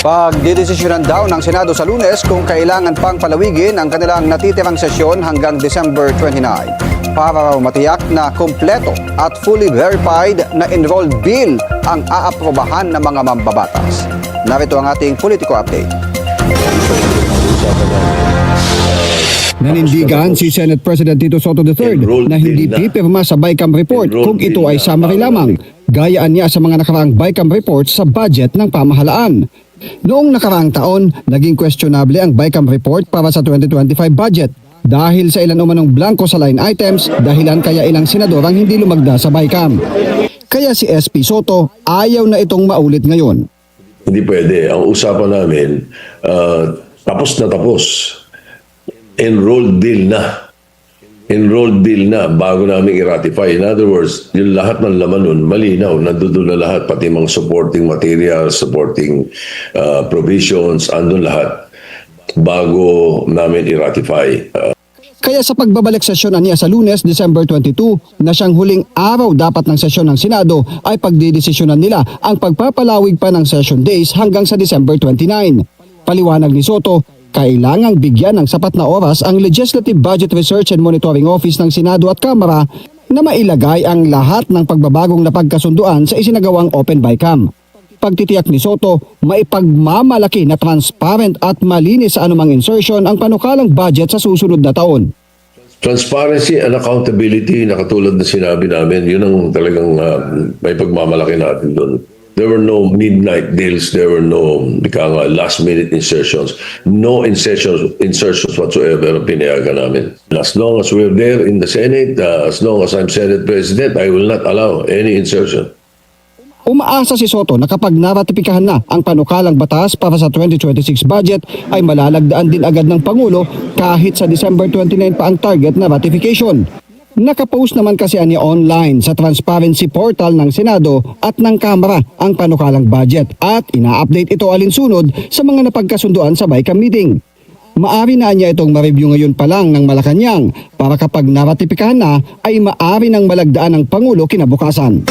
Pagdidesisyonan daw ng Senado sa Lunes kung kailangan pang palawigin ang kanilang natitirang sesyon hanggang December 29 para raw matiyak na kompleto at fully verified na enrolled bill ang aaprobahan ng mga mambabatas. Narito ang ating politiko update. Nanindigan si Senate President Tito Soto III na hindi pipirma sa BICAM report kung ito ay summary lamang. Gayaan niya sa mga nakaraang BICAM reports sa budget ng pamahalaan. Noong nakaraang taon, naging questionable ang BICAM report para sa 2025 budget dahil sa ilan umanong blanco sa line items, dahilan kaya ilang senador ang hindi lumagda sa BICAM. Kaya si SP Soto ayaw na itong maulit ngayon. Hindi pwede. Ang usapan namin, tapos na tapos. Enrolled bill na. Enrolled bill na bago namin i-ratify. In other words, yung lahat ng laman nun, malinaw, nandun na lahat, pati mga supporting materials, supporting provisions, andun lahat bago namin i-ratify. Kaya sa pagbabalik sesyon niya sa Lunes, December 22, na siyang huling araw dapat ng sesyon ng Senado, ay pagdidesisyonan nila ang pagpapalawig pa ng session days hanggang sa December 29. Paliwanag ni Soto, kailangang bigyan ng sapat na oras ang Legislative Budget Research and Monitoring Office ng Senado at Kamara na mailagay ang lahat ng pagbabagong napagkasunduan sa isinagawang Open BICAM. Pagtitiyak ni Soto, maipagmamalaki na transparent at malinis sa anumang insertion ang panukalang budget sa susunod na taon. Transparency and accountability na katulad na sinabi namin, yun ang talagang may pagmamalaki natin doon. There were no midnight deals, there were no last-minute insertions, no insertions whatsoever ang pinayagan namin. As long as we're there in the Senate, as long as I'm Senate President, I will not allow any insertion. Umaasa si Soto na kapag naratipikahan na ang panukalang batas para sa 2026 budget ay malalagdaan din agad ng Pangulo kahit sa December 29 pa ang target na ratification. Nakapost naman kasi niya online sa transparency portal ng Senado at ng Kamara ang panukalang budget at ina-update ito alinsunod sa mga napagkasunduan sa BICAM meeting. Maari na niya itong ma-review ngayon pa lang ng Malacanang para kapag naratipikahan na ay maari nang malagdaan ng Pangulo kinabukasan.